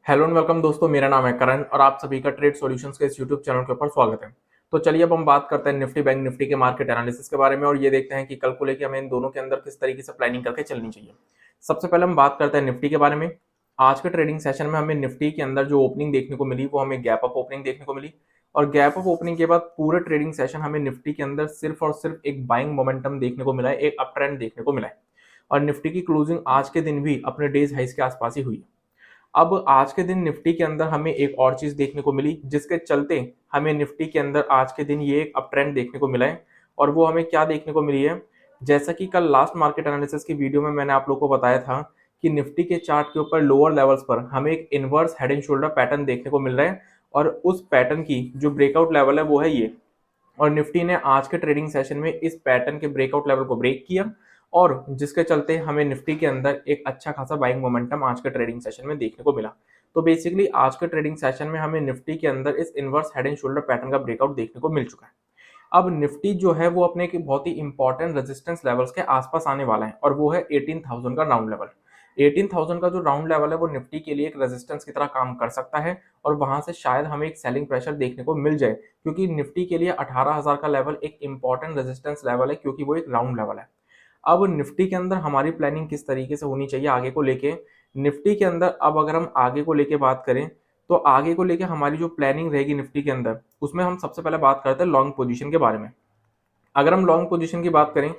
Hello and welcome दोस्तों, मेरा नाम है करण और आप सभी का ट्रेड सॉल्यूशंस के इस यूट्यूब चैनल के ऊपर स्वागत है। तो चलिए अब हम बात करते हैं निफ्टी बैंक निफ्टी के मार्केट एनालिसिस के बारे में और ये देखते हैं कि कल को लेकर हमें इन दोनों के अंदर किस तरीके से प्लानिंग करके चलनी चाहिए। सबसे पहले हम बात करते हैं निफ्टी के बारे में। आज के ट्रेडिंग सेशन में हमें निफ्टी के अंदर जो ओपनिंग देखने को मिली वो हमें गैप अप ओपनिंग देखने को मिली और गैप अप ओपनिंग के बाद पूरे ट्रेडिंग सेशन हमें निफ्टी के अंदर सिर्फ और सिर्फ एक बाइंग मोमेंटम देखने को मिला है, एक अप ट्रेंड देखने को मिला है और निफ्टी की क्लोजिंग आज के दिन भी अपने डेज हाइस के आसपास ही हुई है। अब आज के दिन निफ्टी के अंदर हमें एक और चीज देखने को मिली जिसके चलते हमें निफ्टी के अंदर आज के दिन ये एक अप ट्रेंड देखने को मिला है और वो हमें क्या देखने को मिली है। जैसा कि कल लास्ट मार्केट एनालिसिस की वीडियो में मैंने आप लोगों को बताया था कि निफ्टी के चार्ट के ऊपर लोअर लेवल्स पर हमें एक inverse head and shoulder pattern देखने को मिल रहा है और उस पैटर्न की जो ब्रेकआउट लेवल है वो है ये। और निफ्टी ने आज के ट्रेडिंग सेशन में इस पैटर्न के ब्रेकआउट लेवल को ब्रेक किया और जिसके चलते हमें निफ्टी के अंदर एक अच्छा खासा बाइंग मोमेंटम आज के ट्रेडिंग सेशन में देखने को मिला। तो बेसिकली आज के ट्रेडिंग सेशन में हमें निफ्टी के अंदर इस inverse head and shoulder pattern का ब्रेकआउट देखने को मिल चुका है। अब निफ्टी जो है वो अपने एक बहुत ही इंपॉर्टेंट रेजिस्टेंस लेवल्स के आसपास आने वाला है और वो है 18,000 का राउंड लेवल। 18,000 का जो राउंड लेवल है वो निफ्टी के लिए एक रेजिस्टेंस की तरह काम कर सकता है और वहां से शायद हमें एक सेलिंग प्रेशर देखने को मिल जाए, क्योंकि निफ्टी के लिए 18,000 का लेवल एक इंपॉर्टेंट रेजिस्टेंस लेवल है क्योंकि वो एक राउंड लेवल है। अब निफ्टी के अंदर हमारी प्लानिंग किस तरीके से होनी चाहिए आगे को लेके। निफ्टी के अंदर अब अगर हम आगे को लेके बात करें तो आगे को लेके हमारी जो प्लानिंग रहेगी निफ्टी के अंदर उसमें हम सबसे पहले बात करते हैं लॉन्ग पोजीशन के बारे में। अगर हम लॉन्ग पोजीशन की बात करें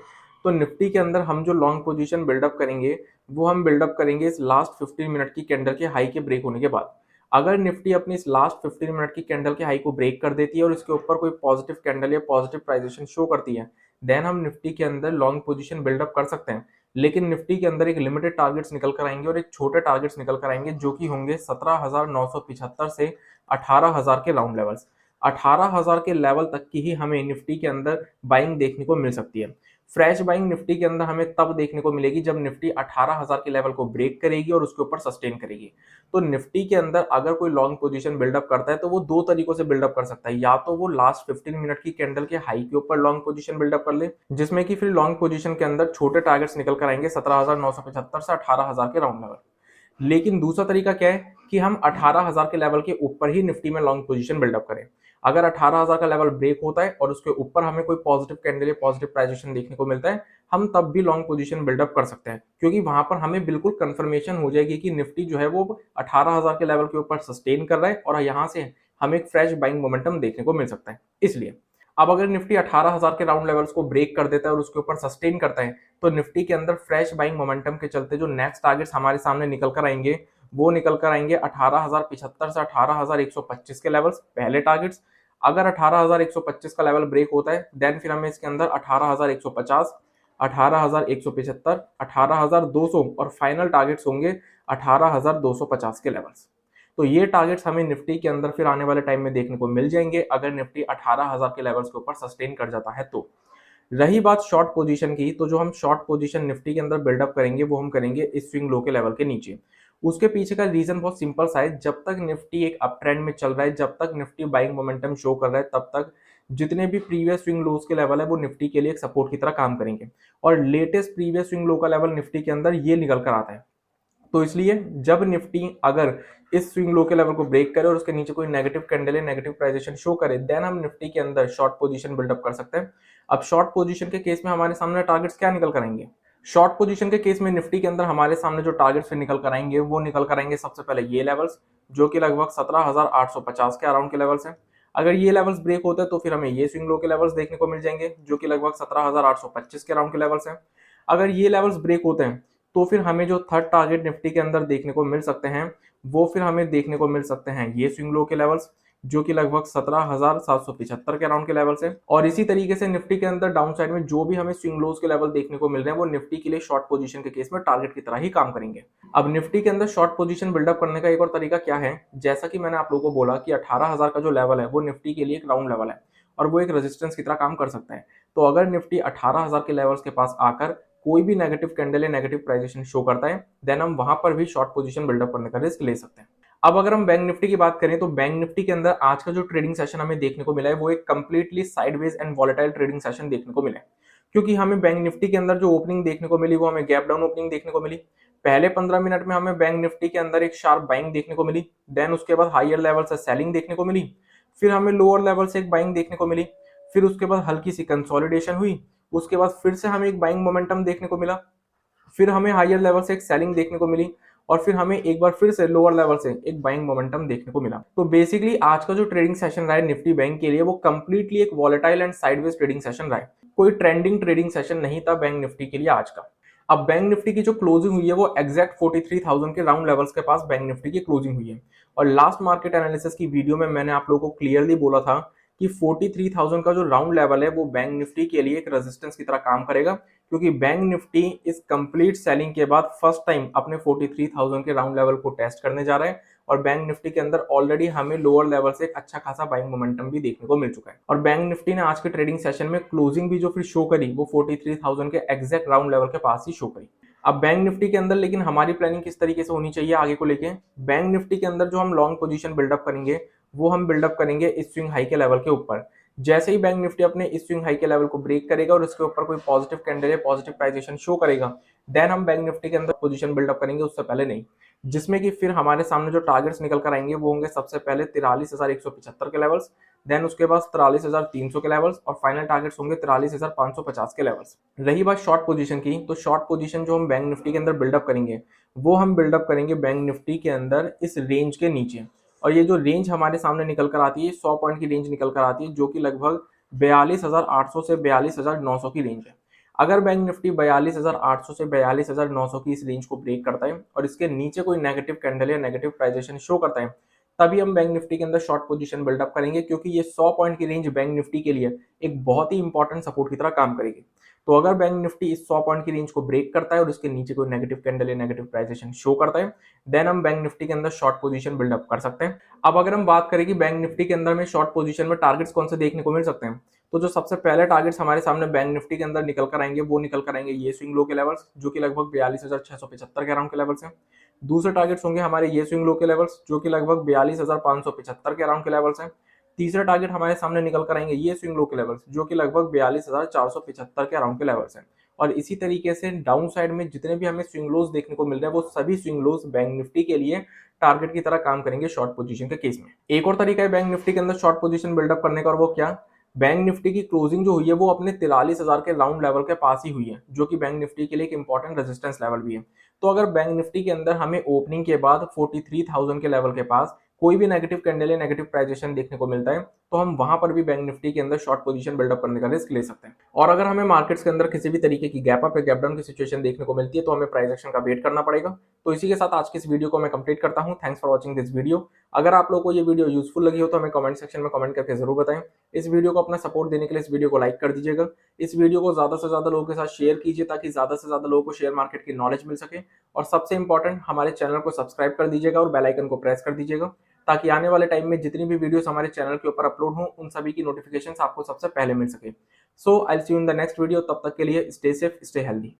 तो निफ्टी के अंदर हम जो लॉन्ग पोजीशन बिल्डअप करेंगे वो हम बिल्डअप करेंगे इस लास्ट 15 मिनट की कैंडल के हाई के ब्रेक होने के बाद। अगर निफ्टी अपनी इस लास्ट 15 मिनट की कैंडल के हाई को ब्रेक कर देती है और इसके ऊपर कोई पॉजिटिव कैंडल या पॉजिटिव प्राइजेशन शो करती है देन हम निफ्टी के अंदर लॉन्ग पोजीशन बिल्डअप कर सकते हैं। लेकिन निफ्टी के अंदर एक लिमिटेड टारगेट्स निकल कर आएंगे और एक छोटे टारगेट्स निकल कर आएंगे जो कि होंगे 17,975 से 18,000 के राउंड लेवल्स। 18,000 के लेवल तक की ही हमें निफ्टी के अंदर बाइंग देखने को मिल सकती है। फ्रेश बाइंग निफ्टी के अंदर हमें तब देखने को मिलेगी जब निफ्टी 18,000 के लेवल को ब्रेक करेगी और उसके ऊपर सस्टेन करेगी। तो निफ्टी के अंदर अगर कोई लॉन्ग पोजीशन बिल्डअप करता है तो वो दो तरीकों से बिल्डअप कर सकता है, या तो वो लास्ट 15 मिनट की कैंडल के हाई के ऊपर लॉन्ग पोजीशन बिल्डअप कर ले जिसमें कि फिर लॉन्ग पोजीशन के अंदर छोटे टारगेट्स निकल कर आएंगे 17,975 से 18,000 के राउंड लेवल। लेकिन दूसरा तरीका क्या है कि हम 18,000 के लेवल के ऊपर ही निफ्टी में लॉन्ग पोजीशन बिल्डअप करें। अगर 18,000 का लेवल ब्रेक होता है और उसके ऊपर हमें कोई पॉजिटिव कैंडल या पॉजिटिव प्राइजेशन देखने को मिलता है हम तब भी लॉन्ग पोजीशन बिल्डअप कर सकते हैं, क्योंकि वहां पर हमें बिल्कुल कंफर्मेशन हो जाएगी कि निफ्टी जो है वो 18,000 के लेवल के ऊपर सस्टेन कर रहा है और यहाँ से हमें एक फ्रेश बाइंग मोमेंटम देखने को मिल सकता है। इसलिए अब अगर निफ्टी 18,000 के राउंड लेवल्स को ब्रेक कर देता है और उसके ऊपर सस्टेन करता है तो निफ्टी के अंदर फ्रेश बाइंग मोमेंटम के चलते जो नेक्स्ट टारगेट्स हमारे सामने निकल कर आएंगे वो निकल कर आएंगे 18,075 से 18,125 के लेवल्स पहले टारगेट्स। अगर 18,125 का लेवल ब्रेक होता है देन फिर हमें इसके अंदर 18,150, 18,175, 18,200 और फाइनल टारगेट्स होंगे 18,250 के लेवल्स। तो ये टारगेट्स हमें निफ्टी के अंदर फिर आने वाले टाइम में देखने को मिल जाएंगे अगर निफ्टी 18,000 के लेवल्स के ऊपर सस्टेन कर जाता है तो। रही बात शॉर्ट पोजीशन की, तो जो हम शॉर्ट पोजीशन निफ्टी के अंदर बिल्डअप करेंगे वो हम करेंगे इस स्विंग लो के लेवल के नीचे। उसके पीछे का रीजन बहुत सिंपल सा है, जब तक निफ्टी एक अप ट्रेंड में चल रहा है, जब तक निफ्टी बाइंग मोमेंटम शो कर रहा है तब तक जितने भी प्रीवियस स्विंग लोज के लेवल है वो निफ्टी के लिए एक सपोर्ट की तरह काम करेंगे और लेटेस्ट प्रीवियस स्विंग लो का लेवल निफ्टी के अंदर ये निकल कर आता है। तो इसलिए जब निफ्टी अगर इस स्विंग लो के लेवल को ब्रेक करे और उसके नीचे कोई नेगेटिव कैंडल या नेगेटिव प्राइजेशन शो करे देन हम निफ्टी के अंदर शॉर्ट पोजीशन बिल्डअप कर सकते हैं। अब शॉर्ट पोजीशन के केस में हमारे सामने टारगेट्स क्या निकल कर आएंगे। शॉर्ट पोजीशन के केस में निफ्टी के अंदर हमारे सामने जो टारगेट्स निकल कर आएंगे वो निकल कर आएंगे सबसे पहले ये लेवल्स जो कि लगभग 17,850 के अराउंड के लेवल्स हैं। अगर ये लेवल्स ब्रेक होते हैं तो फिर हमें ये स्विंग लो के लेवल्स देखने को मिल जाएंगे जो कि लगभग 17,825 के अराउंड के लेवल्स हैं। अगर ये लेवल्स ब्रेक होते हैं तो फिर हमें जो थर्ड टारगेट निफ्टी के अंदर देखने को मिल सकते हैं वो फिर हमें देखने को मिल सकते हैं ये स्विंग लो के लेवल्स जो कि लगभग 17,775 के राउंड के लेवल से। और इसी तरीके से निफ्टी के अंदर डाउन साइड में जो भी हमें स्विंग लोज के लेवल देखने को मिल रहे हैं वो निफ्टी के लिए शॉर्ट पोजीशन के केस में टारगेट की तरह ही काम करेंगे। अब निफ्टी के अंदर शॉर्ट पोजीशन बिल्डअप करने का एक और तरीका क्या है, जैसा कि मैंने आप लोगों को बोला कि 18,000 का जो लेवल है वो निफ्टी के लिए एक राउंड लेवल है और वो एक रेजिस्टेंस की तरह काम कर सकता है। तो अगर निफ्टी 18,000 के लेवल्स के पास आकर कोई भी नेगेटिव कैंडल या नेगेटिव प्राइजेशन शो करता है देन हम वहां पर भी शॉर्ट पोजीशन बिल्डअप करने का रिस्क ले सकते हैं। अब अगर हम बैंक निफ्टी की बात करें तो बैंक निफ्टी के अंदर आज का जो ट्रेडिंग सेशन हमें देखने को मिला है वो एक completely sideways and volatile trading session देखने को मिला है, क्योंकि हमें बैंक निफ्टी के अंदर जो ओपनिंग देखने को मिली वो हमें गैप डाउन ओपनिंग देखने को मिली। पहले 15 मिनट में हमें बैंक निफ्टी के अंदर एक शार्प बाइंग देखने को मिली, देन उसके बाद हायर लेवल से सेलिंग देखने को मिली, फिर हमें लोअर लेवल से एक बाइंग देखने को मिली, फिर उसके बाद हल्की सी कंसोलिडेशन हुई, उसके बाद फिर से हमें एक बाइंग मोमेंटम देखने को मिला, फिर हमें हायर लेवल से एक सेलिंग देखने को मिली, और फिर हमें एक बार फिर से लोअर लेवल से एक बाइंग मोमेंटम देखने को मिला। तो बेसिकली आज का जो ट्रेडिंग सेशन रहा है निफ्टी बैंक के लिए वो कंप्लीटली एक volatile and sideways trading session रहा है। कोई ट्रेंडिंग ट्रेडिंग सेशन नहीं था बैंक निफ्टी के लिए आज का। अब बैंक निफ्टी की जो क्लोजिंग हुई है वो एग्जैक्ट 43,000 के राउंड लेवल्स के पास बैंक निफ्टी की क्लोजिंग हुई है। और लास्ट मार्केट एनालिसिस की वीडियो में मैंने आप लोगों को क्लियरली बोला था कि 43,000 का जो राउंड लेवल है वो बैंक निफ्टी के लिए एक रेजिस्टेंस की तरह काम करेगा, क्योंकि बैंक निफ्टी इस कंप्लीट सेलिंग के बाद फर्स्ट टाइम अपने 43,000 के राउंड लेवल को टेस्ट करने जा रहे हैं। और बैंक निफ्टी के अंदर ऑलरेडी हमें लोअर लेवल से एक अच्छा खासा बाइंग मोमेंटम भी देखने को मिल चुका है। और बैंक निफ्टी ने आज के ट्रेडिंग सेशन में क्लोजिंग भी जो फिर शो करी वो 43,000 के एग्जैक्ट राउंड लेवल के पास ही शो करी। अब बैंक निफ्टी के अंदर लेकिन हमारी प्लानिंग किस तरीके से होनी चाहिए आगे को लेके, बैंक निफ्टी के अंदर जो हम लॉन्ग पोजीशन बिल्डअप करेंगे वो हम बिल्डअप करेंगे इस स्विंग हाई के लेवल के ऊपर। जैसे ही बैंक निफ्टी अपने इस स्विंग हाई के लेवल को ब्रेक करेगा और इसके ऊपर कोई पॉजिटिव कैंडल या पॉजिटिव प्राइजेशन शो करेगा, देन हम बैंक निफ्टी के अंदर पोजीशन बिल्डअप करेंगे, उससे पहले नहीं। जिसमें कि फिर हमारे सामने जो टारगेट्स निकल कर आएंगे वो होंगे सबसे पहले 43,175 के लेवल्स, देन उसके बाद 43,300 के लेवल्स, और फाइनल टारगेट्स होंगे 43,550 के लेवल्स। रही बात शॉर्ट पोजीशन की, तो शॉर्ट पोजीशन जो हम बैंक निफ्टी के अंदर बिल्डअप करेंगे वो हम बिल्डअप करेंगे बैंक निफ्टी के अंदर इस रेंज के नीचे। और ये जो रेंज हमारे सामने निकल कर आती है 100 पॉइंट की रेंज निकल कर आती है, जो कि लगभग 42,800 से 42,900 की रेंज है। अगर बैंक निफ्टी 42,800 से 42,900 की इस रेंज को ब्रेक करता है और इसके नीचे कोई नेगेटिव कैंडल या नेगेटिव प्राइजेशन शो करता है, तभी हम बैंक निफ्टी के अंदर शॉर्ट पोजीशन बिल्डअप करेंगे, क्योंकि ये 100 पॉइंट की रेंज बैंक निफ्टी के लिए एक बहुत ही इंपॉर्टेंट सपोर्ट की तरह काम करेगी। तो अगर बैंक निफ्टी इस 100 पॉइंट की रेंज को ब्रेक करता है और इसके नीचे कोई नेगेटिव कैंडल या नेगेटिव प्राइजेशन शो करता है, देन हम बैंक निफ्टी के अंदर शॉर्ट पोजीशन बिल्डअप कर सकते हैं। अब अगर हम बात करें कि बैंक निफ्टी के अंदर में शॉर्ट पोजीशन में टारगेट्स कौन से देखने को मिल सकते हैं, तो जो सबसे पहले टारगेट्स हमारे सामने बैंक निफ्टी के अंदर निकल कर आएंगे वो निकल कर आएंगे ये स्विंग लो के लेवल्स, जो कि लगभग 42,675 के अराउंड के लेवल्स हैं। दूसरे टारगेट्स होंगे हमारे ये स्विंग लो के लेवल्स, जो कि लगभग 42,575 के अराउंड के लेवल्स हैं। तीसरा टारगेट हमारे सामने निकल कर आएंगे ये स्विंग लो के लेवल्स, जो कि लगभग 42,475 के अराउंड के लेवल्स हैं। और इसी तरीके से डाउन साइड में जितने भी हमें स्विंग लोज देखने को मिल रहे हैं वो सभी स्विंग लोज बैंक निफ्टी के लिए टारगेट की तरह काम करेंगे शॉर्ट पोजीशन के केस में। एक और तरीका है बैंक निफ्टी के अंदर शॉर्ट पोजीशन बिल्डअप करने का, और वो क्या, बैंक निफ्टी की क्लोजिंग जो हुई है वो अपने 43,000 के राउंड लेवल के पास ही हुई है, जो कि बैंक निफ्टी के लिए एक इंपॉर्टेंट रेजिस्टेंस लेवल भी है। तो अगर बैंक निफ्टी के अंदर हमें ओपनिंग के बाद 43,000 के लेवल के पास कोई भी नेगेटिव कैंडल या नेगेटिव प्राइजेशन देखने को मिलता है, तो हम वहां पर भी बैंक निफ्टी के अंदर शॉर्ट पोजीशन बिल्डअप करने का रिस्क ले सकते हैं। और अगर हमें मार्केट्स के अंदर किसी भी तरीके की गैप अप या गैप डाउन की सिचुएशन देखने को मिलती है, तो हमें प्राइस एक्शन का वेट करना पड़ेगा। तो इसी के साथ आज की इस वीडियो को मैं कंप्लीट करता हूं। Thanks for watching this video. अगर आप लोगों को ये वीडियो यूजफुल लगी हो तो हमें कमेंट सेक्शन में कमेंट करके जरूर बताएं। इस वीडियो को अपना सपोर्ट देने के लिए इस वीडियो को लाइक कर दीजिएगा। इस वीडियो को ज्यादा से ज्यादा लोगों के साथ शेयर कीजिए, ताकि ज्यादा से ज्यादा लोगों को शेयर मार्केट की नॉलेज मिल सके। और सबसे इंपॉर्टेंट, हमारे चैनल को सब्सक्राइब कर दीजिएगा और बेल आइकन को प्रेस कर दीजिएगा, ताकि आने वाले टाइम में जितनी भी वीडियोस हमारे चैनल के ऊपर अपलोड हों उन सभी की नोटिफिकेशंस आपको सबसे पहले मिल सके। So I will see you in the next video. तब तक के लिए स्टे सेफ, स्टे हेल्दी।